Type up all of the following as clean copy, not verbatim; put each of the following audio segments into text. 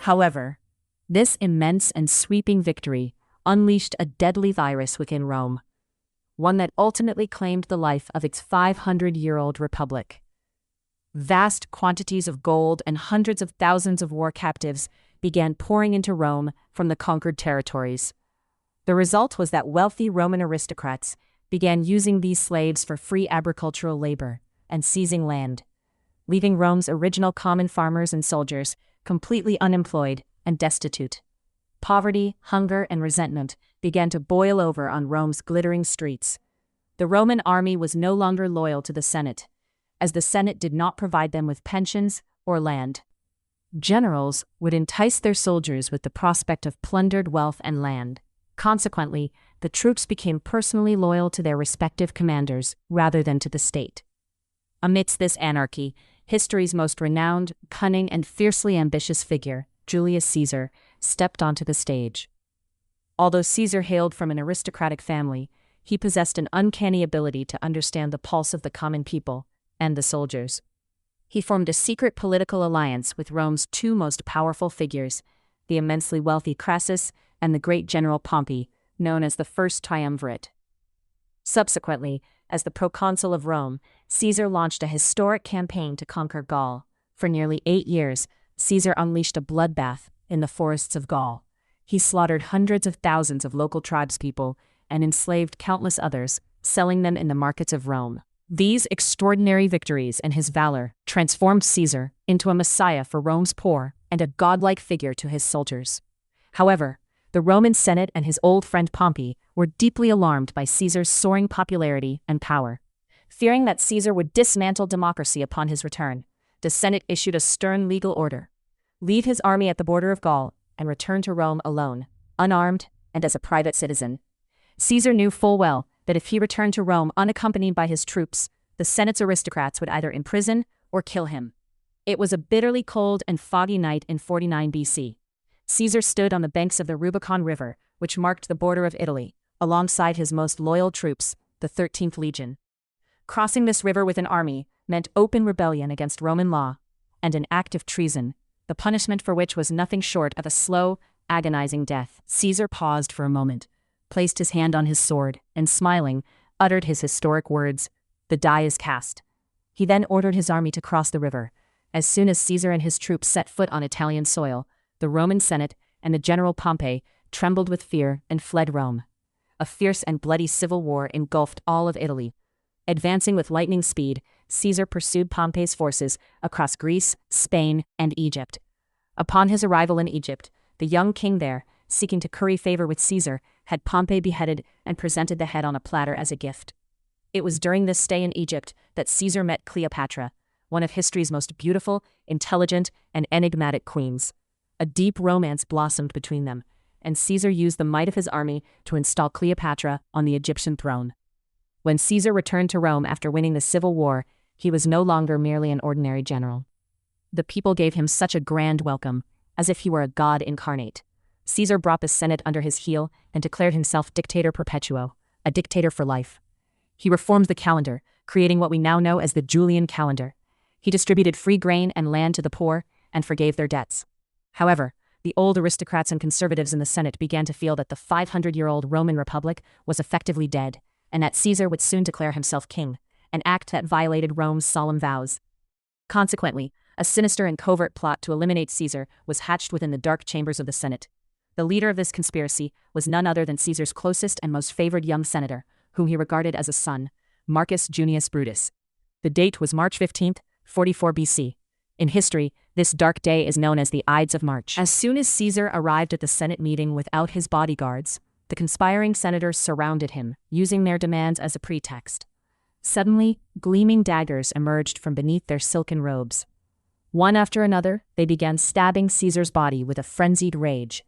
However, this immense and sweeping victory unleashed a deadly virus within Rome, one that ultimately claimed the life of its 500-year-old republic. Vast quantities of gold and hundreds of thousands of war captives began pouring into Rome from the conquered territories. The result was that wealthy Roman aristocrats began using these slaves for free agricultural labor and seizing land, leaving Rome's original common farmers and soldiers completely unemployed and destitute. Poverty, hunger, and resentment began to boil over on Rome's glittering streets. The Roman army was no longer loyal to the Senate, as the Senate did not provide them with pensions or land. Generals would entice their soldiers with the prospect of plundered wealth and land. Consequently, the troops became personally loyal to their respective commanders rather than to the state. Amidst this anarchy, history's most renowned, cunning, and fiercely ambitious figure, Julius Caesar, stepped onto the stage. Although Caesar hailed from an aristocratic family, he possessed an uncanny ability to understand the pulse of the common people and the soldiers. He formed a secret political alliance with Rome's two most powerful figures, the immensely wealthy Crassus and the great general Pompey, known as the First Triumvirate. Subsequently, as the proconsul of Rome, Caesar launched a historic campaign to conquer Gaul. For nearly 8 years, Caesar unleashed a bloodbath in the forests of Gaul. He slaughtered hundreds of thousands of local tribespeople and enslaved countless others, selling them in the markets of Rome. These extraordinary victories and his valor transformed Caesar into a messiah for Rome's poor and a godlike figure to his soldiers. However, the Roman Senate and his old friend Pompey were deeply alarmed by Caesar's soaring popularity and power. Fearing that Caesar would dismantle democracy upon his return, the Senate issued a stern legal order: leave his army at the border of Gaul and return to Rome alone, unarmed, and as a private citizen. Caesar knew full well that if he returned to Rome unaccompanied by his troops, the Senate's aristocrats would either imprison or kill him. It was a bitterly cold and foggy night in 49 BC. Caesar stood on the banks of the Rubicon River, which marked the border of Italy, alongside his most loyal troops, the 13th Legion. Crossing this river with an army meant open rebellion against Roman law and an act of treason, the punishment for which was nothing short of a slow, agonizing death. Caesar paused for a moment, placed his hand on his sword, and smiling, uttered his historic words, "The die is cast." He then ordered his army to cross the river. As soon as Caesar and his troops set foot on Italian soil, the Roman Senate and the general Pompey trembled with fear and fled Rome. A fierce and bloody civil war engulfed all of Italy. Advancing with lightning speed, Caesar pursued Pompey's forces across Greece, Spain, and Egypt. Upon his arrival in Egypt, the young king there, seeking to curry favor with Caesar, had Pompey beheaded and presented the head on a platter as a gift. It was during this stay in Egypt that Caesar met Cleopatra, one of history's most beautiful, intelligent, and enigmatic queens. A deep romance blossomed between them, and Caesar used the might of his army to install Cleopatra on the Egyptian throne. When Caesar returned to Rome after winning the civil war, he was no longer merely an ordinary general. The people gave him such a grand welcome, as if he were a god incarnate. Caesar brought the Senate under his heel and declared himself dictator perpetuo, a dictator for life. He reformed the calendar, creating what we now know as the Julian calendar. He distributed free grain and land to the poor and forgave their debts. However, the old aristocrats and conservatives in the Senate began to feel that the 500-year-old Roman Republic was effectively dead, and that Caesar would soon declare himself king, an act that violated Rome's solemn vows. Consequently, a sinister and covert plot to eliminate Caesar was hatched within the dark chambers of the Senate. The leader of this conspiracy was none other than Caesar's closest and most favored young senator, whom he regarded as a son, Marcus Junius Brutus. The date was March 15, 44 BC. In history, this dark day is known as the Ides of March. As soon as Caesar arrived at the Senate meeting without his bodyguards, the conspiring senators surrounded him, using their demands as a pretext. Suddenly, gleaming daggers emerged from beneath their silken robes. One after another, they began stabbing Caesar's body with a frenzied rage.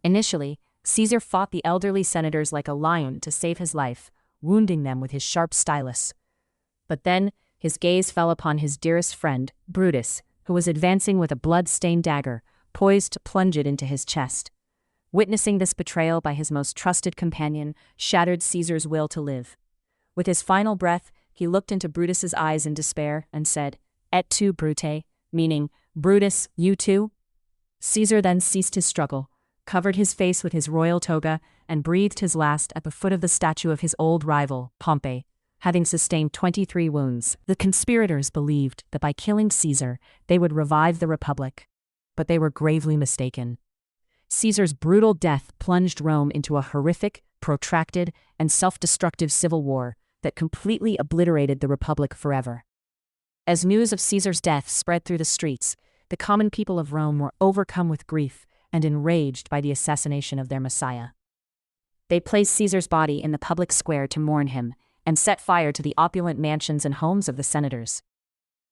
Initially, Caesar fought the elderly senators like a lion to save his life, wounding them with his sharp stylus. But then, his gaze fell upon his dearest friend, Brutus, who was advancing with a blood-stained dagger, poised to plunge it into his chest. Witnessing this betrayal by his most trusted companion shattered Caesar's will to live. With his final breath, he looked into Brutus's eyes in despair and said, "Et tu, Brute," meaning, "Brutus, you too?" Caesar then ceased his struggle, covered his face with his royal toga, and breathed his last at the foot of the statue of his old rival, Pompey, having sustained 23 wounds. The conspirators believed that by killing Caesar, they would revive the Republic. But they were gravely mistaken. Caesar's brutal death plunged Rome into a horrific, protracted, and self-destructive civil war that completely obliterated the Republic forever. As news of Caesar's death spread through the streets, the common people of Rome were overcome with grief and enraged by the assassination of their Messiah. They placed Caesar's body in the public square to mourn him, and set fire to the opulent mansions and homes of the senators.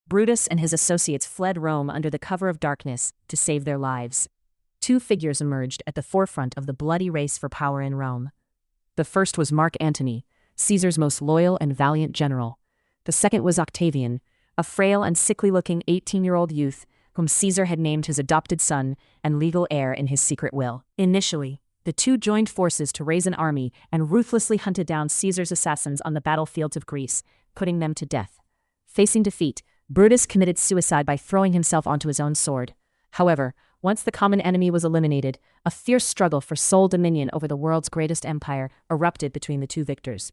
Brutus and his associates fled Rome under the cover of darkness to save their lives. Two figures emerged at the forefront of the bloody race for power in Rome. The first was Mark Antony, Caesar's most loyal and valiant general. The second was Octavian, a frail and sickly-looking 18-year-old youth whom Caesar had named his adopted son and legal heir in his secret will. Initially, the two joined forces to raise an army and ruthlessly hunted down Caesar's assassins on the battlefields of Greece, putting them to death. Facing defeat, Brutus committed suicide by throwing himself onto his own sword. However, once the common enemy was eliminated, a fierce struggle for sole dominion over the world's greatest empire erupted between the two victors.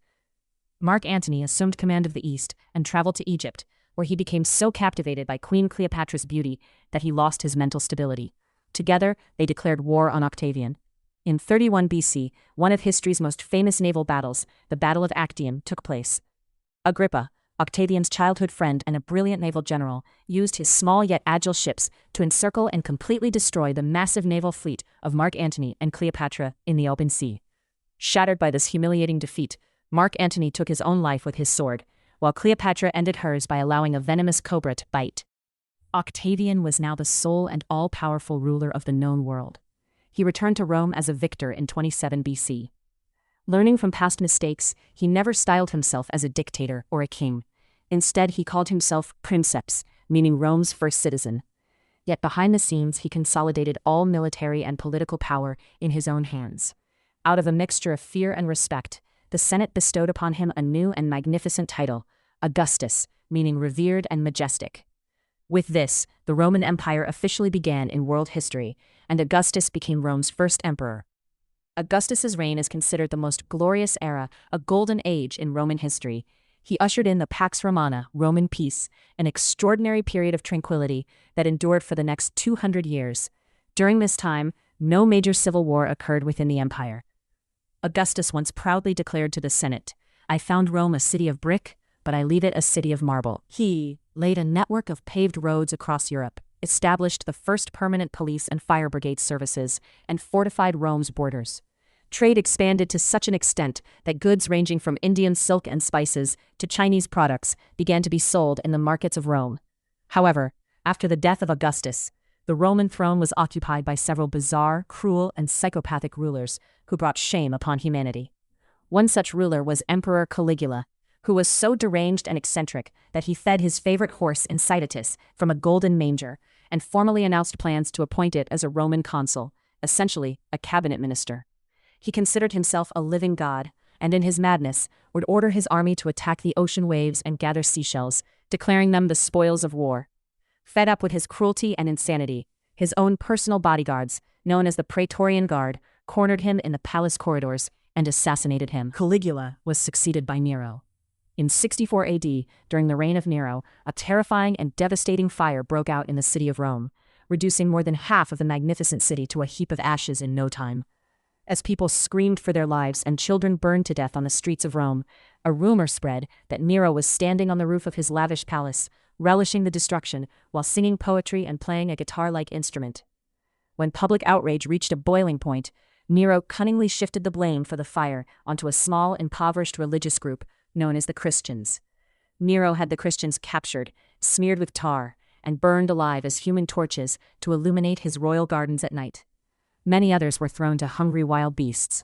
Mark Antony assumed command of the East and traveled to Egypt, where he became so captivated by Queen Cleopatra's beauty that he lost his mental stability. Together, they declared war on Octavian. In 31 BC, one of history's most famous naval battles, the Battle of Actium, took place. Agrippa, Octavian's childhood friend and a brilliant naval general, used his small yet agile ships to encircle and completely destroy the massive naval fleet of Mark Antony and Cleopatra in the open sea. Shattered by this humiliating defeat, Mark Antony took his own life with his sword, while Cleopatra ended hers by allowing a venomous cobra to bite. Octavian was now the sole and all-powerful ruler of the known world. He returned to Rome as a victor in 27 BC. Learning from past mistakes, he never styled himself as a dictator or a king. Instead, he called himself princeps, meaning Rome's first citizen. Yet behind the scenes, he consolidated all military and political power in his own hands. Out of a mixture of fear and respect, the Senate bestowed upon him a new and magnificent title, Augustus, meaning revered and majestic. With this, the Roman Empire officially began in world history, and Augustus became Rome's first emperor. Augustus's reign is considered the most glorious era, a golden age in Roman history. He ushered in the Pax Romana, Roman peace, an extraordinary period of tranquility that endured for the next 200 years. During this time, no major civil war occurred within the empire. Augustus once proudly declared to the Senate, "I found Rome a city of brick, but I leave it a city of marble." He laid a network of paved roads across Europe, established the first permanent police and fire brigade services, and fortified Rome's borders. Trade expanded to such an extent that goods ranging from Indian silk and spices to Chinese products began to be sold in the markets of Rome. However, after the death of Augustus, the Roman throne was occupied by several bizarre, cruel, and psychopathic rulers who brought shame upon humanity. One such ruler was Emperor Caligula, who was so deranged and eccentric that he fed his favorite horse Incitatus from a golden manger and formally announced plans to appoint it as a Roman consul, essentially a cabinet minister. He considered himself a living god, and in his madness would order his army to attack the ocean waves and gather seashells, declaring them the spoils of war. Fed up with his cruelty and insanity, his own personal bodyguards, known as the Praetorian Guard, cornered him in the palace corridors and assassinated him. Caligula was succeeded by Nero. In 64 AD, during the reign of Nero, a terrifying and devastating fire broke out in the city of Rome, reducing more than half of the magnificent city to a heap of ashes in no time. As people screamed for their lives and children burned to death on the streets of Rome, a rumor spread that Nero was standing on the roof of his lavish palace, relishing the destruction while singing poetry and playing a guitar-like instrument. When public outrage reached a boiling point, Nero cunningly shifted the blame for the fire onto a small, impoverished religious group known as the Christians. Nero had the Christians captured, smeared with tar, and burned alive as human torches to illuminate his royal gardens at night. Many others were thrown to hungry wild beasts.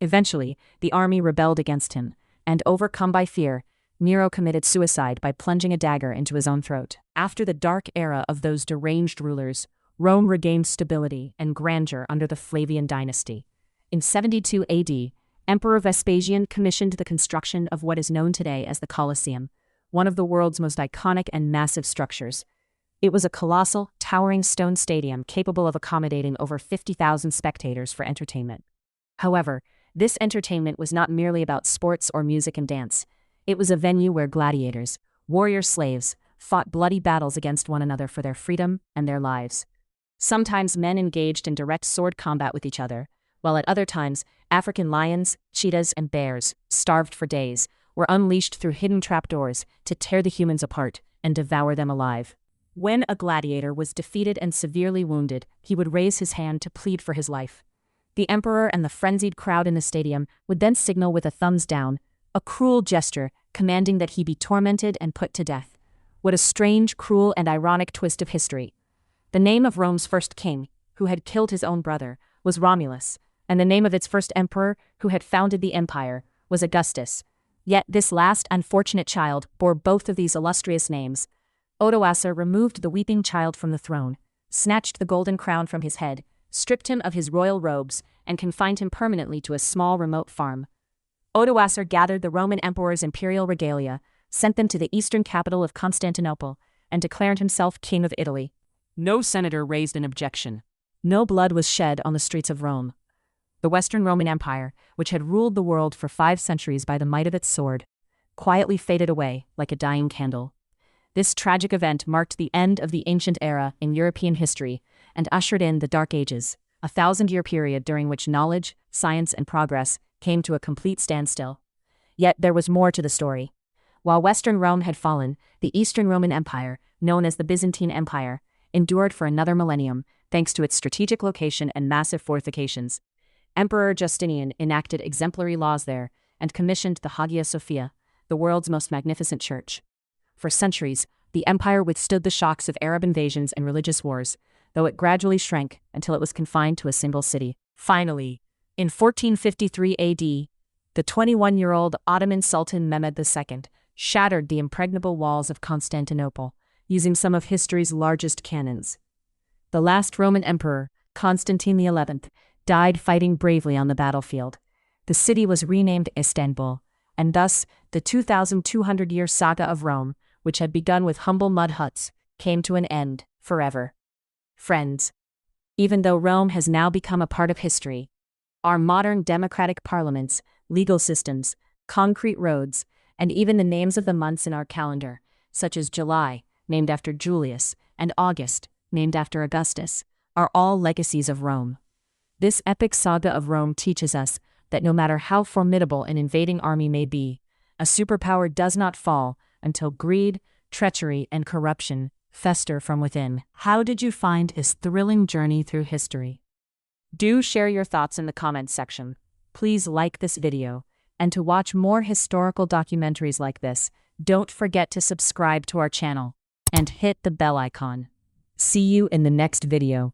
Eventually, the army rebelled against him, and overcome by fear, Nero committed suicide by plunging a dagger into his own throat. After the dark era of those deranged rulers, Rome regained stability and grandeur under the Flavian dynasty. In 72 AD, Emperor Vespasian commissioned the construction of what is known today as the Colosseum, one of the world's most iconic and massive structures. It was a colossal, towering stone stadium capable of accommodating over 50,000 spectators for entertainment. However, this entertainment was not merely about sports or music and dance. It was a venue where gladiators, warrior slaves, fought bloody battles against one another for their freedom and their lives. Sometimes men engaged in direct sword combat with each other, while at other times, African lions, cheetahs, and bears, starved for days, were unleashed through hidden trapdoors to tear the humans apart and devour them alive. When a gladiator was defeated and severely wounded, he would raise his hand to plead for his life. The emperor and the frenzied crowd in the stadium would then signal with a thumbs down, a cruel gesture commanding that he be tormented and put to death. What a strange, cruel, and ironic twist of history. The name of Rome's first king, who had killed his own brother, was Romulus, and the name of its first emperor, who had founded the empire, was Augustus. Yet this last unfortunate child bore both of these illustrious names. Odoacer removed the weeping child from the throne, snatched the golden crown from his head, stripped him of his royal robes, and confined him permanently to a small remote farm. Odoacer gathered the Roman emperor's imperial regalia, sent them to the eastern capital of Constantinople, and declared himself king of Italy. No senator raised an objection. No blood was shed on the streets of Rome. The Western Roman Empire, which had ruled the world for 5 centuries by the might of its sword, quietly faded away like a dying candle. This tragic event marked the end of the ancient era in European history and ushered in the Dark Ages, a 1,000-year period during which knowledge, science, and progress came to a complete standstill. Yet there was more to the story. While Western Rome had fallen, the Eastern Roman Empire, known as the Byzantine Empire, endured for another millennium thanks to its strategic location and massive fortifications. Emperor Justinian enacted exemplary laws there and commissioned the Hagia Sophia, the world's most magnificent church. For centuries, the empire withstood the shocks of Arab invasions and religious wars, though it gradually shrank until it was confined to a single city. Finally, in 1453 AD, the 21-year-old Ottoman Sultan Mehmed II shattered the impregnable walls of Constantinople, using some of history's largest cannons. The last Roman emperor, Constantine XI, died fighting bravely on the battlefield. The city was renamed Istanbul, and thus the 2,200-year saga of Rome, which had begun with humble mud huts, came to an end forever. Friends, even though Rome has now become a part of history, our modern democratic parliaments, legal systems, concrete roads, and even the names of the months in our calendar, such as July, named after Julius, and August, named after Augustus, are all legacies of Rome. This epic saga of Rome teaches us that no matter how formidable an invading army may be, a superpower does not fall until greed, treachery, and corruption fester from within. How did you find this thrilling journey through history? Do share your thoughts in the comments section. Please like this video, and to watch more historical documentaries like this, don't forget to subscribe to our channel and hit the bell icon. See you in the next video.